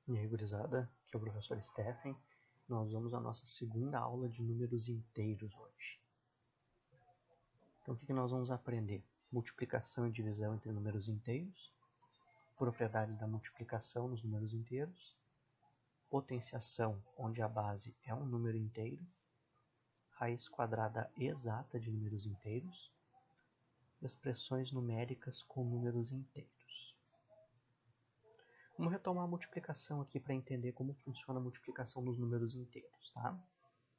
E aí, gurizada, aqui é o professor Stephen. Nós vamos à nossa segunda aula de números inteiros hoje. Então, o que nós vamos aprender? Multiplicação e divisão entre números inteiros, propriedades da multiplicação nos números inteiros, potenciação, onde a base é um número inteiro, raiz quadrada exata de números inteiros, expressões numéricas com números inteiros. Vamos retomar a multiplicação aqui para entender como funciona a multiplicação dos números inteiros, tá?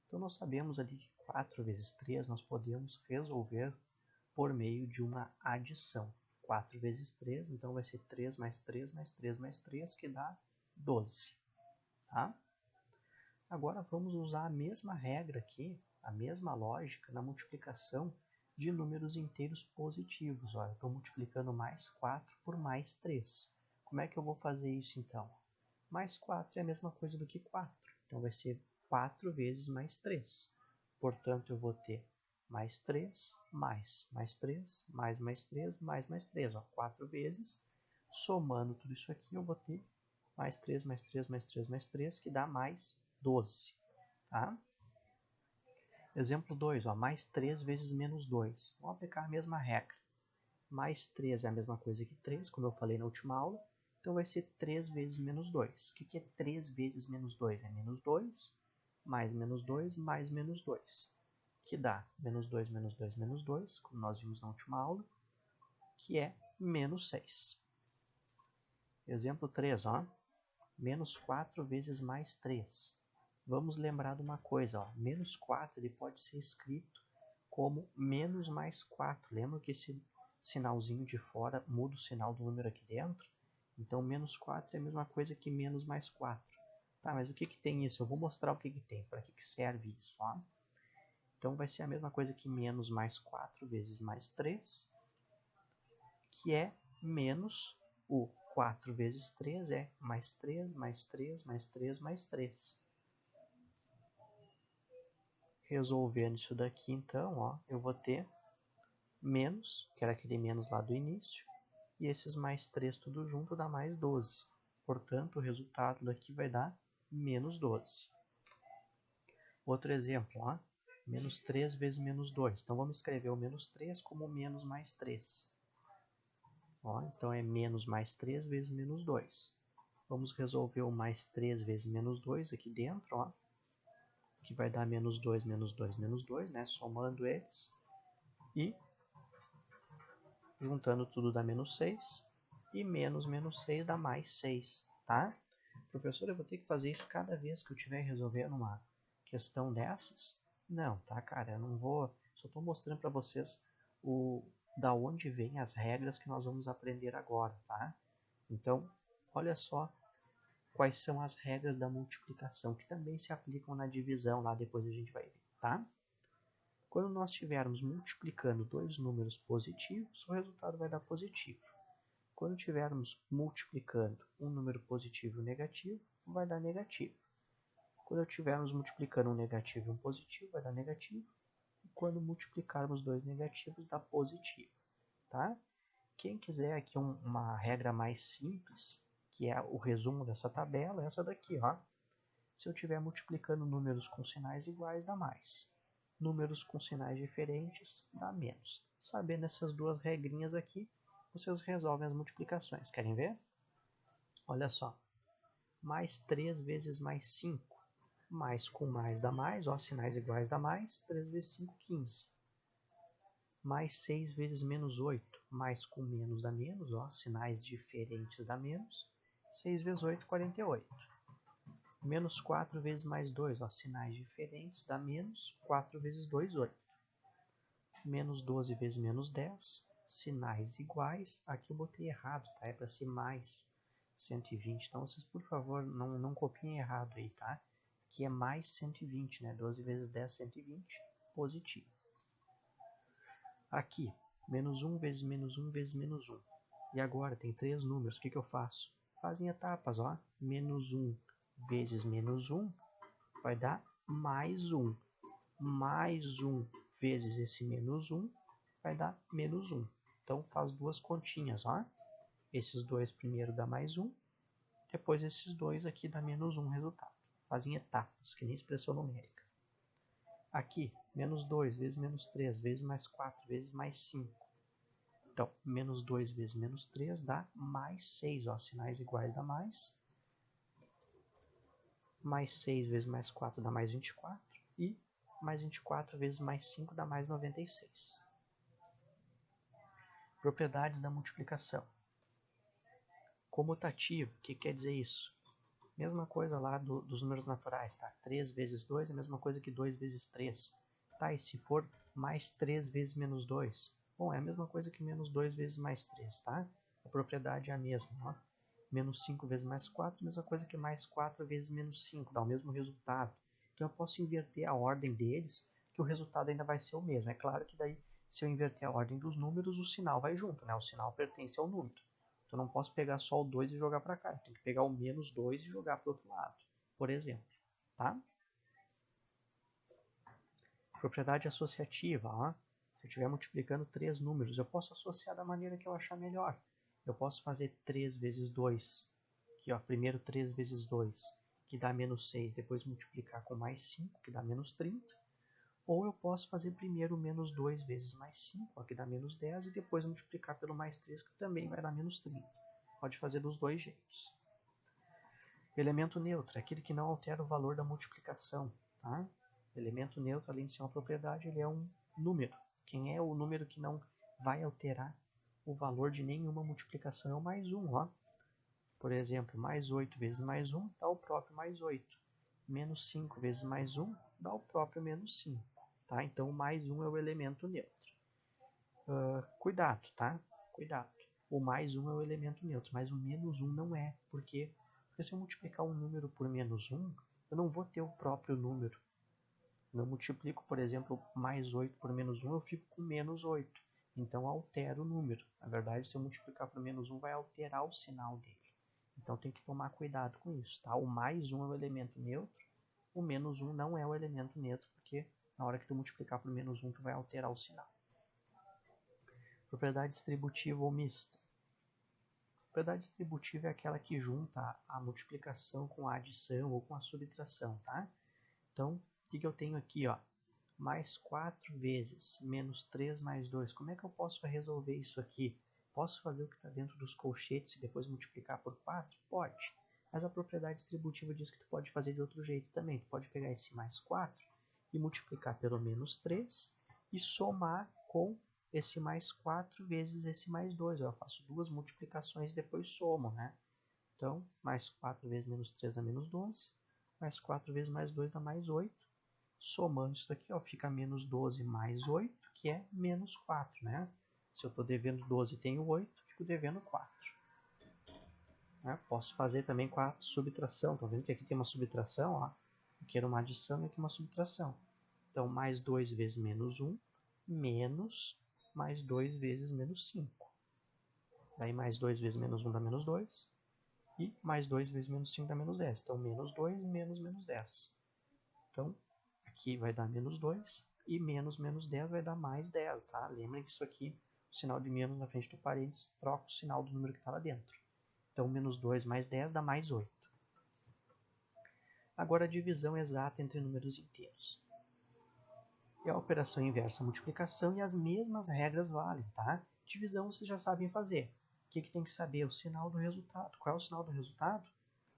Então, nós sabemos ali que 4 vezes 3 nós podemos resolver por meio de uma adição. 4 vezes 3, então vai ser 3 mais 3 mais 3 mais 3, que dá 12. Tá? Agora, vamos usar a mesma regra aqui, a mesma lógica, na multiplicação de números inteiros positivos. Olha, eu estou multiplicando mais 4 por mais 3. Como é que eu vou fazer isso, então? Mais 4 é a mesma coisa do que 4. Então, vai ser 4 vezes mais 3. Portanto, eu vou ter mais 3, mais 3, mais 3, mais 3. Ó, 4 vezes. Somando tudo isso aqui, eu vou ter mais 3, mais 3, mais 3, mais 3, que dá mais 12. Tá? Exemplo 2, ó, mais 3 vezes menos 2. Vamos aplicar a mesma regra. Mais 3 é a mesma coisa que 3, como eu falei na última aula. Então, vai ser 3 vezes menos 2. O que é 3 vezes menos 2? É menos 2, mais menos 2, mais menos 2. Que dá menos 2, menos 2, menos 2, como nós vimos na última aula, que é menos 6. Exemplo 3, ó. Menos 4 vezes mais 3. Vamos lembrar de uma coisa, ó. Menos 4 ele pode ser escrito como menos mais 4. Lembra que esse sinalzinho de fora muda o sinal do número aqui dentro? Então, menos 4 é a mesma coisa que menos mais 4. Tá, mas o que tem isso? Eu vou mostrar o que tem, para que serve isso. Ó. Então, vai ser a mesma coisa que menos mais 4 vezes mais 3, que é menos o 4 vezes 3 é mais 3, mais 3, mais 3, mais 3. Resolvendo isso daqui, então, ó, eu vou ter menos, que era aquele menos lá do início, e esses mais 3 tudo junto dá mais 12. Portanto, o resultado daqui vai dar menos 12. Outro exemplo, ó, menos 3 vezes menos 2. Então, vamos escrever o menos 3 como menos mais 3. Ó, então, é menos mais 3 vezes menos 2. Vamos resolver o mais 3 vezes menos 2 aqui dentro, ó, que vai dar menos 2, menos 2, menos 2, né? Somando eles. E juntando tudo dá menos 6. E menos menos 6 dá mais 6, tá? Professor, eu vou ter que fazer isso cada vez que eu estiver resolvendo uma questão dessas? Não, tá, cara? Eu não vou... Só estou mostrando para vocês da onde vêm as regras que nós vamos aprender agora, tá? Então, olha só quais são as regras da multiplicação, que também se aplicam na divisão, lá depois a gente vai ver, tá? Quando nós estivermos multiplicando dois números positivos, o resultado vai dar positivo. Quando estivermos multiplicando um número positivo e um negativo, vai dar negativo. Quando estivermos multiplicando um negativo e um positivo, vai dar negativo. E quando multiplicarmos dois negativos, dá positivo. Tá? Quem quiser aqui uma regra mais simples, que é o resumo dessa tabela, é essa daqui, ó. Se eu estiver multiplicando números com sinais iguais, dá mais. Números com sinais diferentes, dá menos. Sabendo essas duas regrinhas aqui, vocês resolvem as multiplicações. Querem ver? Olha só. Mais 3 vezes mais 5. Mais com mais dá mais, ó, sinais iguais dá mais. 3 vezes 5, 15. Mais 6 vezes menos 8. Mais com menos dá menos, ó, sinais diferentes dá menos. 6 vezes 8, 48. Menos 4 vezes mais 2, ó, sinais diferentes, dá menos. 4 vezes 2, 8. Menos 12 vezes menos 10, sinais iguais. Aqui eu botei errado, tá? É para ser mais 120. Então, vocês, por favor, não copiem errado aí, tá? Aqui é mais 120, né? 12 vezes 10, 120, positivo. Aqui, menos 1 vezes menos 1 vezes menos 1. E agora, tem três números, o que eu faço? Fazem etapas, ó. Menos 1 vezes menos 1 vai dar mais 1. Mais 1 vezes esse menos 1 vai dar menos 1. Então, faz duas continhas, ó. Esses dois primeiro dá mais 1. Depois esses dois aqui dá menos 1 resultado. Fazem etapas, que nem expressão numérica. Aqui, menos 2 vezes menos 3 vezes mais 4 vezes mais 5. Então, menos 2 vezes menos 3 dá mais 6. Ó, sinais iguais dá mais. Mais 6 vezes mais 4 dá mais 24. E mais 24 vezes mais 5 dá mais 96. Propriedades da multiplicação. Comutativo, o que quer dizer isso? Mesma coisa lá dos números naturais, tá? 3 vezes 2 é a mesma coisa que 2 vezes 3. Tá, e se for mais 3 vezes menos 2? Bom, é a mesma coisa que menos 2 vezes mais 3, tá? A propriedade é a mesma, ó. Menos 5 vezes mais 4 é a mesma coisa que mais 4 vezes menos 5, dá o mesmo resultado. Então eu posso inverter a ordem deles, que o resultado ainda vai ser o mesmo. É claro que daí, se eu inverter a ordem dos números, o sinal vai junto, né? O sinal pertence ao número. Então eu não posso pegar só o 2 e jogar para cá. Eu tenho que pegar o menos 2 e jogar para o outro lado, por exemplo. Tá? Propriedade associativa. Ó. Se eu estiver multiplicando 3 números, eu posso associar da maneira que eu achar melhor. Eu posso fazer 3 vezes 2. Aqui, ó, primeiro 3 vezes 2, que dá menos 6. Depois multiplicar com mais 5, que dá menos 30. Ou eu posso fazer primeiro menos 2 vezes mais 5, ó, que dá menos 10, e depois multiplicar pelo mais 3, que também vai dar menos 30. Pode fazer dos dois jeitos. Elemento neutro é aquele que não altera o valor da multiplicação. Tá? Elemento neutro, além de ser uma propriedade, ele é um número. Quem é o número que não vai alterar o valor de nenhuma multiplicação é o mais 1. Ó. Por exemplo, mais 8 vezes mais 1 dá o próprio mais 8. Menos 5 vezes mais 1 dá o próprio menos 5. Tá? Então, o mais 1 é o elemento neutro. Cuidado, tá? Cuidado. O mais 1 é o elemento neutro, mas o menos 1 não é. Por quê? Porque se eu multiplicar um número por menos 1, eu não vou ter o próprio número. Eu multiplico, por exemplo, mais 8 por menos 1, eu fico com menos 8. Então, altera o número. Na verdade, se eu multiplicar por menos 1, vai alterar o sinal dele. Então, tem que tomar cuidado com isso. Tá? O mais 1 é o elemento neutro, o menos 1 não é o elemento neutro, porque na hora que tu multiplicar por menos 1, tu vai alterar o sinal. Propriedade distributiva ou mista. Propriedade distributiva é aquela que junta a multiplicação com a adição ou com a subtração, tá? Então, o que eu tenho aqui, ó? Mais 4 vezes menos 3 mais 2. Como é que eu posso resolver isso aqui? Posso fazer o que está dentro dos colchetes e depois multiplicar por 4? Pode. Mas a propriedade distributiva diz que tu pode fazer de outro jeito também. Tu pode pegar esse mais 4 e multiplicar pelo menos 3 e somar com esse mais 4 vezes esse mais 2. Eu faço duas multiplicações e depois somo, né? Então, mais 4 vezes menos 3 dá menos 12. Mais 4 vezes mais 2 dá mais 8. Somando isso aqui, ó, fica menos 12 mais 8, que é menos 4, né? Se eu estou devendo 12 e tenho 8, fico devendo 4. Né? Posso fazer também com a subtração. Estão vendo que aqui tem uma subtração? Ó. Aqui era uma adição e aqui uma subtração. Então, mais 2 vezes menos 1, menos mais 2 vezes menos 5. Daí mais 2 vezes menos 1 dá menos 2. E mais 2 vezes menos 5 dá menos 10. Então, menos 2 menos menos 10. Então, aqui vai dar menos 2. E menos menos 10 vai dar mais 10, tá? Lembrem que isso aqui, o sinal de menos na frente do parênteses, troca o sinal do número que está lá dentro. Então, menos 2 mais 10 dá mais 8. Agora, a divisão exata entre números inteiros. É a operação inversa multiplicação e as mesmas regras valem, tá? Divisão vocês já sabem fazer. O que tem que saber? O sinal do resultado. Qual é o sinal do resultado?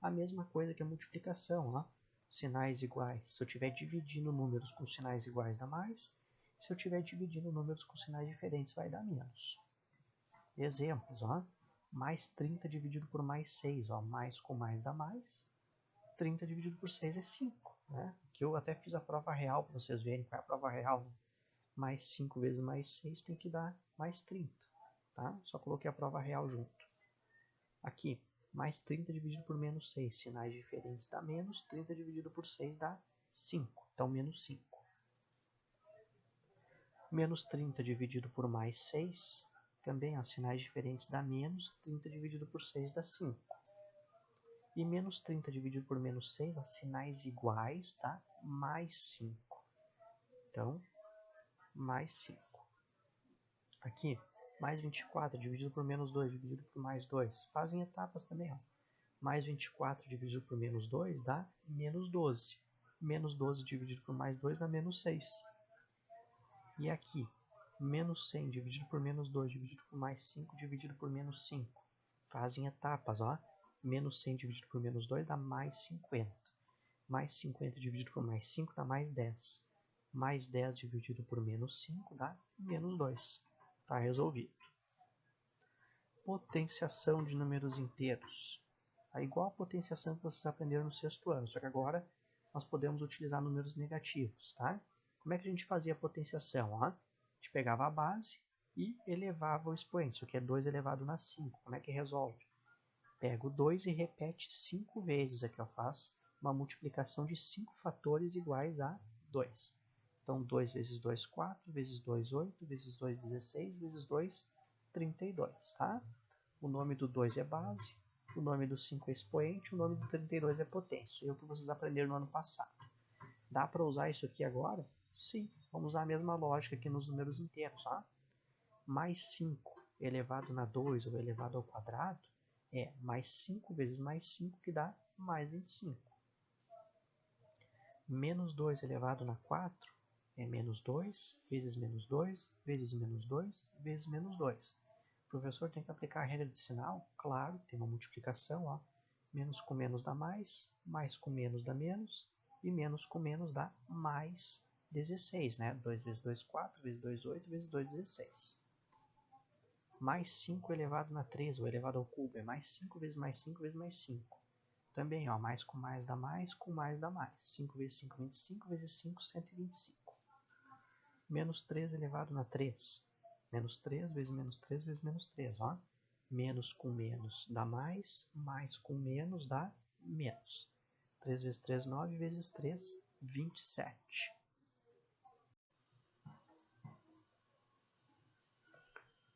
A mesma coisa que a multiplicação, ó. Sinais iguais. Se eu estiver dividindo números com sinais iguais, dá mais. Se eu estiver dividindo números com sinais diferentes, vai dar menos. Exemplos, ó. Mais 30 dividido por mais 6, ó. Mais com mais dá mais. 30 dividido por 6 é 5. Né? Que eu até fiz a prova real para vocês verem qual é a prova real. Né? Mais 5 vezes mais 6 tem que dar mais 30. Tá? Só coloquei a prova real junto. Aqui, mais 30 dividido por menos 6. Sinais diferentes dá menos. 30 dividido por 6 dá 5. Então, menos 5. Menos 30 dividido por mais 6. Também, ó, sinais diferentes dá menos. 30 dividido por 6 dá 5. E menos 30 dividido por menos 6, ó, sinais iguais, tá? Mais 5. Então, mais 5. Aqui, mais 24 dividido por menos 2, dividido por mais 2. Fazem etapas também, ó. Mais 24 dividido por menos 2 dá menos 12. Menos 12 dividido por mais 2 dá menos 6. E aqui, menos 100 dividido por menos 2 dividido por mais 5 dividido por menos 5. Fazem etapas, ó. Menos 100 dividido por menos 2 dá mais 50. Mais 50 dividido por mais 5 dá mais 10. Mais 10 dividido por menos 5 dá menos 2. Está resolvido. Potenciação de números inteiros. É igual a potenciação que vocês aprenderam no sexto ano, só que agora nós podemos utilizar números negativos, tá? Como é que a gente fazia a potenciação? Ó? A gente pegava a base e elevava o expoente, isso aqui é 2 elevado na 5. Como é que resolve? Pega o 2 e repete 5 vezes aqui, ó, faz uma multiplicação de 5 fatores iguais a 2. Então, 2 vezes 2, 4, vezes 2, 8, vezes 2, 16, vezes 2, 32, tá? O nome do 2 é base, o nome do 5 é expoente, o nome do 32 é potência. É o que vocês aprenderam no ano passado. Dá para usar isso aqui agora? Sim, vamos usar a mesma lógica aqui nos números inteiros, tá? Mais 5 elevado na 2 ou elevado ao quadrado é mais 5 vezes mais 5 que dá mais 25. Menos 2 elevado na 4 é menos 2 vezes menos 2 vezes menos 2 vezes menos 2. O professor tem que aplicar a regra de sinal? Claro, tem uma multiplicação, ó. Menos com menos dá mais com menos dá menos, e menos com menos dá mais 16, né? 2 vezes 2, 4, vezes 2, 8, vezes 2, 16. Mais 5 elevado na 3, ou elevado ao cubo, é mais 5 vezes mais 5 vezes mais 5. Também, ó, mais com mais dá mais, com mais dá mais. 5 vezes 5, 25, vezes 5, 125. Menos 3 elevado na 3. Menos 3 vezes menos 3 vezes menos 3, ó. Menos com menos dá mais com menos dá menos. 3 vezes 3, 9, vezes 3, 27.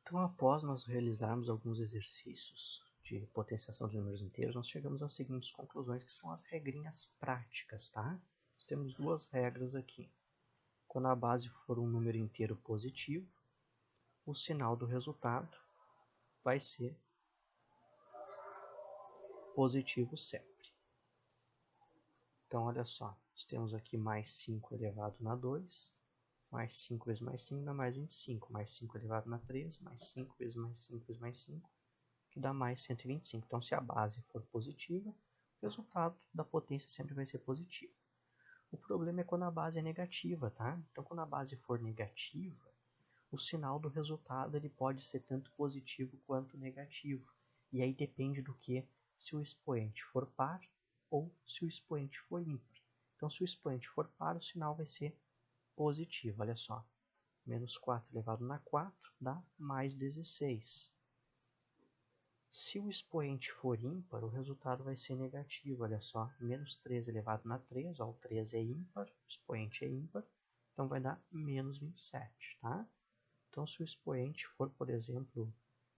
Então, após nós realizarmos alguns exercícios de potenciação de números inteiros, nós chegamos às seguintes conclusões, que são as regrinhas práticas, tá? Nós temos duas regras aqui. Quando a base for um número inteiro positivo, o sinal do resultado vai ser positivo sempre. Então, olha só, nós temos aqui mais 5 elevado na 2, mais 5 vezes mais 5 dá mais 25, mais 5 elevado na 3, mais 5 vezes mais 5 vezes mais 5, que dá mais 125. Então, se a base for positiva, o resultado da potência sempre vai ser positivo. O problema é quando a base é negativa, tá? Então, quando a base for negativa, o sinal do resultado ele pode ser tanto positivo quanto negativo. E aí depende do que, se o expoente for par ou se o expoente for ímpar. Então, se o expoente for par, o sinal vai ser positivo. Olha só, menos 4 elevado na 4 dá mais 16. Se o expoente for ímpar, o resultado vai ser negativo. Olha só, menos 3 elevado na 3, ó, o 3 é ímpar, o expoente é ímpar, então vai dar menos 27, tá? Então, se o expoente for, por exemplo,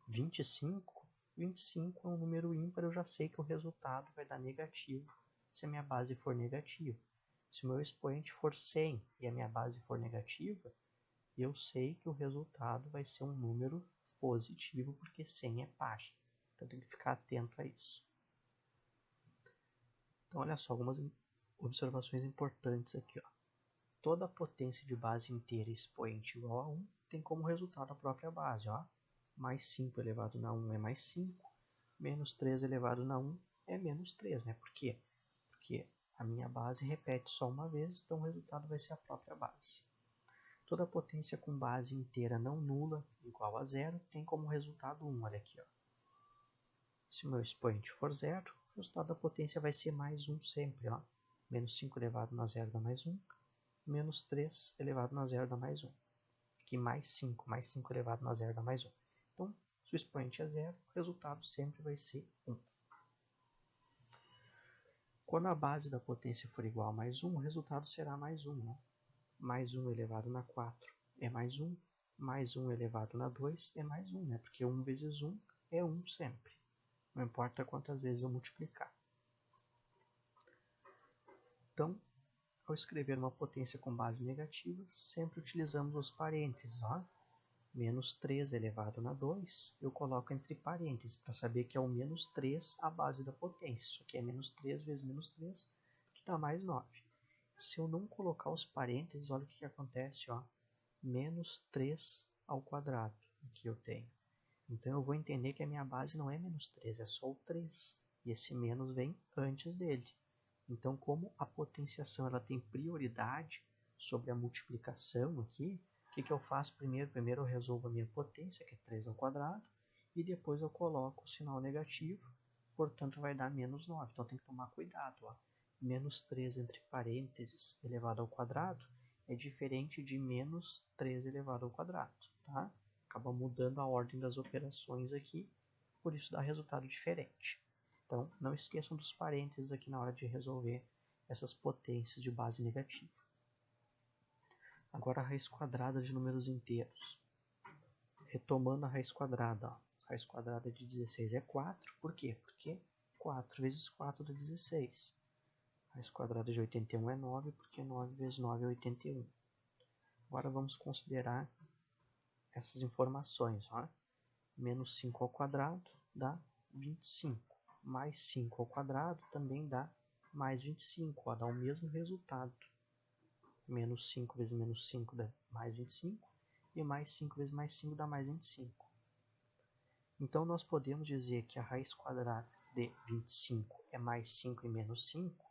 25, 25 é um número ímpar, eu já sei que o resultado vai dar negativo se a minha base for negativa. Se o meu expoente for 100 e a minha base for negativa, eu sei que o resultado vai ser um número positivo, porque 100 é par. Então, tem que ficar atento a isso. Então, olha só, algumas observações importantes aqui, ó. Toda potência de base inteira expoente igual a 1 tem como resultado a própria base, ó. Mais 5 elevado na 1 é mais 5, menos 3 elevado na 1 é menos 3, né? Por quê? Porque a minha base repete só uma vez, então o resultado vai ser a própria base. Toda potência com base inteira não nula, igual a zero, tem como resultado 1, olha aqui, ó. Se o meu expoente for zero, o resultado da potência vai ser mais 1 sempre, ó. Menos 5 elevado na zero dá mais 1, menos 3 elevado na zero dá mais 1. Aqui mais 5 elevado na zero dá mais 1. Então, se o expoente é zero, o resultado sempre vai ser 1. Quando a base da potência for igual a mais 1, o resultado será mais 1. Né? Mais 1 elevado na 4 é mais 1. Mais 1 elevado na 2 é mais 1, né? Porque 1 vezes 1 é 1 sempre. Não importa quantas vezes eu multiplicar. Então, ao escrever uma potência com base negativa, sempre utilizamos os parênteses. Ó. Menos 3 elevado a 2, eu coloco entre parênteses para saber que é o menos 3 a base da potência. Isso aqui é menos 3 vezes menos 3, que dá mais 9. Se eu não colocar os parênteses, olha o que acontece, ó. Menos 3 ao quadrado, aqui eu tenho. Então eu vou entender que a minha base não é menos 3, é só o 3. E esse menos vem antes dele. Então, como a potenciação ela tem prioridade sobre a multiplicação aqui, o que eu faço primeiro? Primeiro eu resolvo a minha potência, que é 3 ao quadrado, e depois eu coloco o sinal negativo, portanto vai dar menos 9. Então tem que tomar cuidado. Ó. Menos 3 entre parênteses elevado ao quadrado é diferente de menos 3 elevado ao quadrado. Tá? Acaba mudando a ordem das operações aqui, por isso dá resultado diferente. Então, não esqueçam dos parênteses aqui na hora de resolver essas potências de base negativa. Agora a raiz quadrada de números inteiros. Retomando a raiz quadrada. Ó. A raiz quadrada de 16 é 4. Por quê? Porque 4 vezes 4 dá 16. A raiz quadrada de 81 é 9, porque 9 vezes 9 é 81. Agora vamos considerar essas informações. Ó. Menos 5 ao quadrado dá 25. Mais 5 ao quadrado também dá mais 25. Ó, dá o mesmo resultado. Menos 5 vezes menos 5 dá mais 25. E mais 5 vezes mais 5 dá mais 25. Então, nós podemos dizer que a raiz quadrada de 25 é mais 5 e menos 5?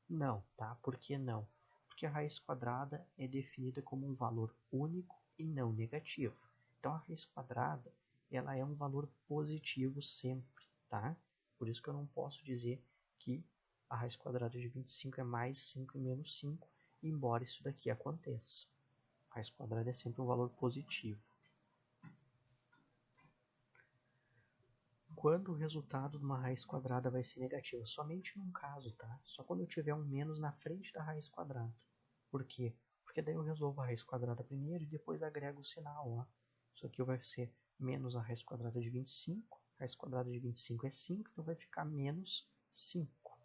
Não, tá? Por que não? Porque a raiz quadrada é definida como um valor único e não negativo. Então, a raiz quadrada ela é um valor positivo sempre, tá? Por isso que eu não posso dizer que a raiz quadrada de 25 é mais 5 e menos 5, embora isso daqui aconteça. A raiz quadrada é sempre um valor positivo. Quando o resultado de uma raiz quadrada vai ser negativo? Somente num caso, tá? Só quando eu tiver um menos na frente da raiz quadrada. Por quê? Porque daí eu resolvo a raiz quadrada primeiro e depois agrego o sinal, ó. Isso aqui vai ser menos a raiz quadrada de 25. A raiz quadrada de 25 é 5, então vai ficar menos 5,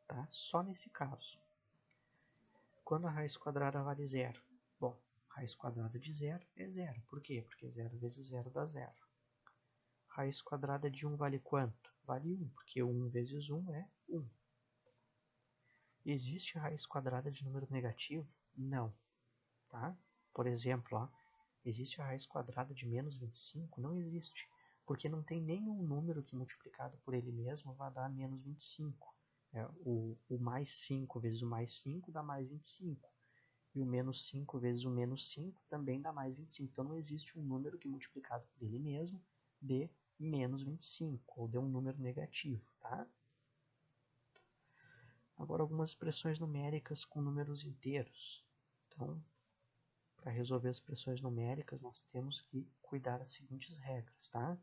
tá? Só nesse caso. Quando a raiz quadrada vale zero? Bom, a raiz quadrada de zero é zero. Por quê? Porque 0 vezes 0 dá zero. Raiz quadrada de 1 vale quanto? Vale 1, porque 1 vezes 1 é 1. Existe raiz quadrada de número negativo? Não. Tá? Por exemplo, ó, existe a raiz quadrada de menos 25? Não existe, porque não tem nenhum número que multiplicado por ele mesmo vai dar menos 25. O mais 5 vezes o mais 5 dá mais 25. E o menos 5 vezes o menos 5 também dá mais 25. Então não existe um número que multiplicado por ele mesmo dê menos 25, ou dê um número negativo, tá? Agora algumas expressões numéricas com números inteiros. Então, para resolver as expressões numéricas, nós temos que cuidar das seguintes regras, tá?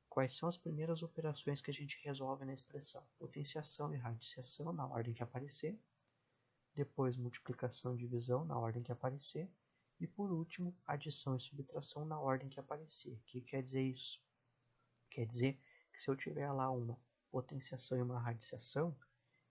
Quais são as primeiras operações que a gente resolve na expressão? Potenciação e radiciação na ordem que aparecer. Depois, multiplicação e divisão na ordem que aparecer. E por último, adição e subtração na ordem que aparecer. O que quer dizer isso? Quer dizer que se eu tiver lá uma potenciação e uma radiciação,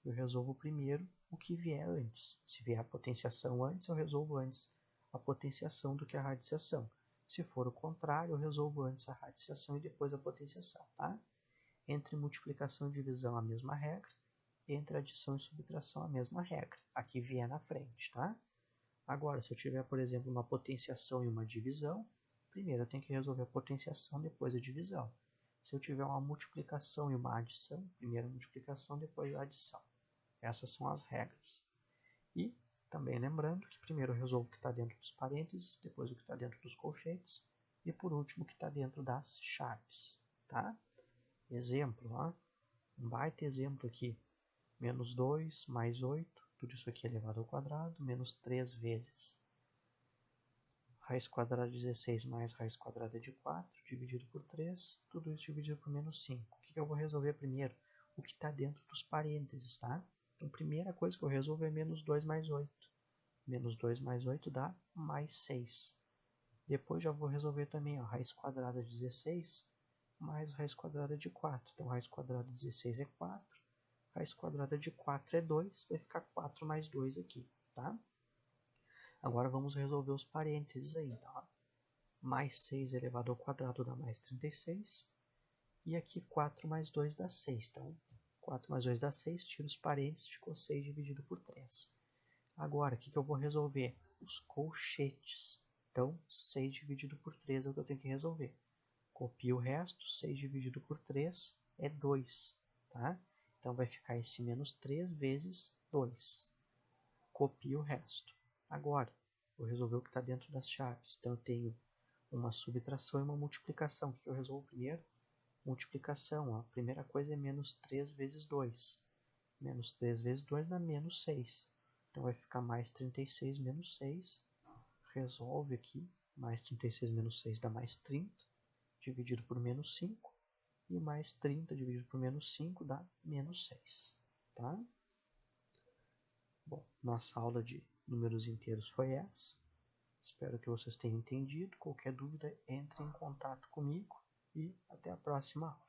eu resolvo primeiro o que vier antes. Se vier a potenciação antes, eu resolvo antes a potenciação do que a radiciação. Se for o contrário, eu resolvo antes a radiciação e depois a potenciação, tá? Entre multiplicação e divisão, a mesma regra. Entre adição e subtração, a mesma regra. A que vier na frente, tá? Agora, se eu tiver, por exemplo, uma potenciação e uma divisão, primeiro eu tenho que resolver a potenciação, depois a divisão. Se eu tiver uma multiplicação e uma adição, primeiro a multiplicação, depois a adição. Essas são as regras. E também lembrando que primeiro eu resolvo o que está dentro dos parênteses, depois o que está dentro dos colchetes e por último o que está dentro das chaves. Tá? Exemplo, ó, um baita exemplo aqui. Menos 2 mais 8, tudo isso aqui elevado ao quadrado, menos 3 vezes raiz quadrada de 16 mais raiz quadrada de 4, dividido por 3, tudo isso dividido por menos 5. O que eu vou resolver primeiro? O que está dentro dos parênteses, tá? Então, a primeira coisa que eu resolvo é menos 2 mais 8. Menos 2 mais 8 dá mais 6. Depois já vou resolver também a raiz quadrada de 16 mais raiz quadrada de 4. Então, raiz quadrada de 16 é 4. Raiz quadrada de 4 é 2. Vai ficar 4 mais 2 aqui, tá? Agora vamos resolver os parênteses aí, tá? mais 6 elevado ao quadrado dá mais 36. E aqui 4 mais 2 dá 6. Então, 4 mais 2 dá 6, tiro os parênteses, ficou 6 dividido por 3. Agora, o que eu vou resolver? Os colchetes. Então, 6 dividido por 3 é o que eu tenho que resolver. Copio o resto, 6 dividido por 3 é 2. Tá? Então, vai ficar esse menos 3 vezes 2. Copio o resto. Agora, vou resolver o que está dentro das chaves. Então, eu tenho uma subtração e uma multiplicação. O que eu resolvo primeiro? Multiplicação. A primeira coisa é menos 3 vezes 2. Menos 3 vezes 2 dá menos 6. Então, vai ficar mais 36 menos 6. Resolve aqui. Mais 36 menos 6 dá mais 30. Dividido por menos 5. E mais 30 dividido por menos 5 dá menos 6. Tá? Bom, nossa aula de números inteiros foi essa. Espero que vocês tenham entendido. Qualquer dúvida, entre em contato comigo. E até a próxima aula.